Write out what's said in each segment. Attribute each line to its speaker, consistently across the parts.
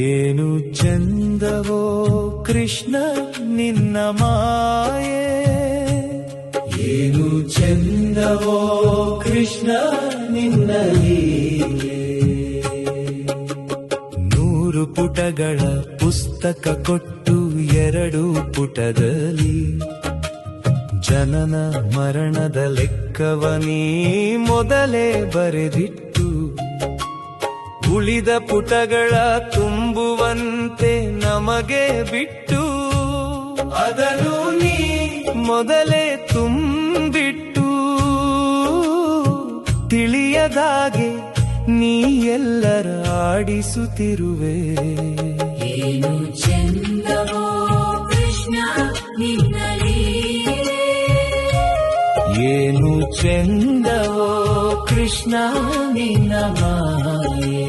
Speaker 1: ಏನು ಚಂದವೋ ಕೃಷ್ಣ ನಿನ್ನ ಮಾಯೆ, ಏನು ಚಂದವೋ ಕೃಷ್ಣ ನಿನ್ನ ಲೀಲೆ. 100 ಪುಟಗಳ ಪುಸ್ತಕ ಕೊಟ್ಟು 2 ಪುಟದಲ್ಲಿ ಜನನ ಮರಣದ ಲೆಕ್ಕವನೀ ಮೊದಲೇ ಬರೆದಿಟ್ಟು, ಉಳಿದ ಪುಟಗಳ ತುಂಬುವಂತೆ ನಮಗೆ ಬಿಟ್ಟು, ಅದನ್ನು ನೀ ಮೊದಲೇ ತುಂಬಿಟ್ಟು, ತಿಳಿಯದಾಗೆ ನೀ ಎಲ್ಲರ ಆಡಿಸುತ್ತಿರುವೆ.
Speaker 2: ಏನು ಚಂದವೋ ಕೃಷ್ಣ ನಿನ್ನ ಲೀಲೆ,
Speaker 1: ಏನು ಚಂದವೋ ಕೃಷ್ಣ ನಿನ್ನ ಮಾಯೆ.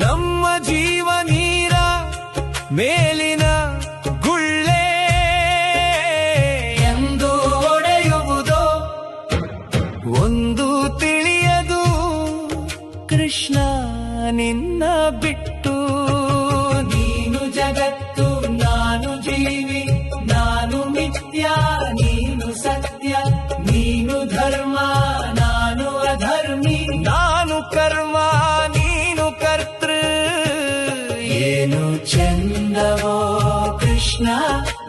Speaker 1: ನಮ್ಮ ಜೀವ ನೀರ ಮೇಲಿನ ಗುಳ್ಳೆ ಎಂದು ಒಡೆಯುವುದೋ ಒಂದು ತಿಳಿಯದು ಕೃಷ್ಣ ನಿನ್ನ ಬಿಟ್ಟು. ನೀನು ಜಗತ್ತು ನಾನು ಜೀವಿ, ನಾನು ಮಿಥ್ಯ ನೀನು ಸತ್ಯ, ನೀನು ಧರ್ಮ ನಾನು ಅಧರ್ಮಿ, ನಾನು ಕರ್ಮ ನೀನು ಕರ್ತೃ. ಏನು ಚಂದವೋ ಕೃಷ್ಣ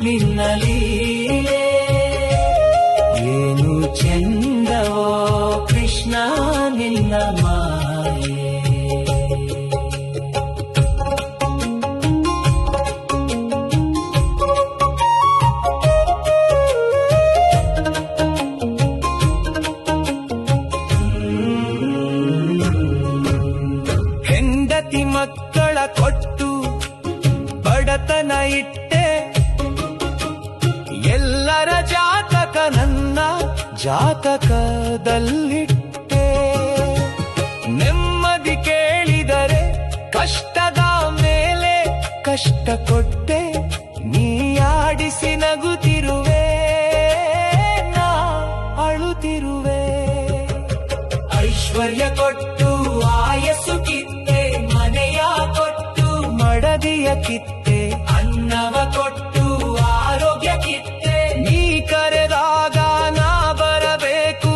Speaker 1: ನಿನ್ನ ಲೀಲೆ, ಏನು ಚಂದವೋ ಕೃಷ್ಣ ನಿನ್ನ ಮಾಯೆ. ಹೆಂಡತಿ ಮಕ್ಕಳ ಕೊಟ್ಟು ಬಡತನ ಇಟ್ಟೆ, ಎಲ್ಲರ ಜಾತಕ ನನ್ನ ಜಾತಕದಲ್ಲಿಟ್ಟೆ. ನೆಮ್ಮದಿ ಕೇಳಿದರೆ ಕಷ್ಟದ ಮೇಲೆ ಕಷ್ಟ ಕೊಟ್ಟೆ, ನೀ ಆಡಿಸಿ ನಗುತ್ತಿರುವೆ ನಾ ಅಳುತ್ತಿರುವೆ. ಐಶ್ವರ್ಯ ಕೊಟ್ಟು ಆಯಸ್ಸು ಕಿತ್ತೆ, ಮನೆಯ ಕೊಟ್ಟು ಮಡದಿಯ ಕಿತ್ತೆ, ಅನ್ನವ ಕೊಟ್ಟು ಆರೋಗ್ಯ ಕಿತ್ತೆ, ನೀ ಕರೆದಾಗ ನಾ ಬರಬೇಕು.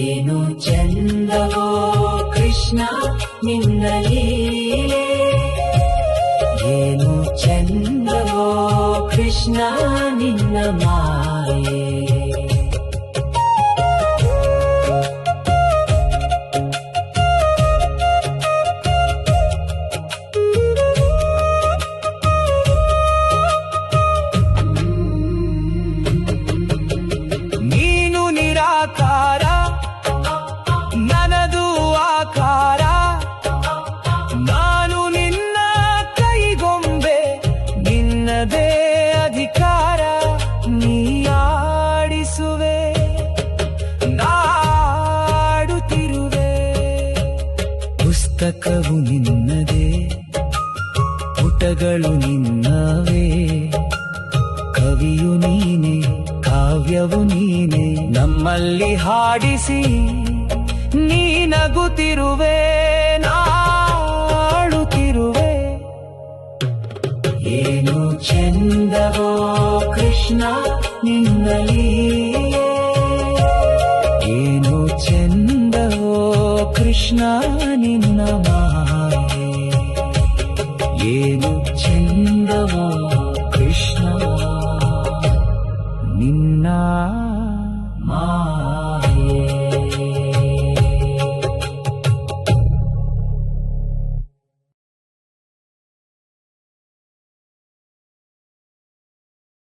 Speaker 2: ಏನು ಚಂದವೋ ಕೃಷ್ಣ ನಿನ್ನ ಲೀಲೆ,
Speaker 1: ಏನು ಚಂದವೋ ಕೃಷ್ಣ ನಿನ್ನ ಮಾಯೆ. ನೀನು ನಿರಾಕಾರ ನನದು ಆಕಾರ, ನಾನು ನಿನ್ನ ಕೈಗೊಂಬೆ ನಿನ್ನದೇ ಅಧಿಕಾರ. ನೀ ಆಡಿಸುವೆ ನಾಡುತ್ತಿರುವೆ. ಪುಸ್ತಕವು ನಿನ್ನದೇ, ಪುಟಗಳು ನಿನ್ನವೇ, ಕವಿಯು ನೀನೆ ಕಾವ್ಯವು ನೀನೆ, ನಮ್ಮಲ್ಲಿ ಹಾಡಿಸಿ ನೀ ನಗುತ್ತಿರುವೆ ನಾಳುತ್ತಿರುವೆ. ಏನು ಚಂದವೋ ಕೃಷ್ಣ ನಿನ್ನ ಲೀಲೆ, ಏನು ಚಂದವೋ ಕೃಷ್ಣ ನಿನ್ನ ಮಾಯೆ. ಏನು ಚಂದವೋ ಕೃಷ್ಣ ನಿನ್ನ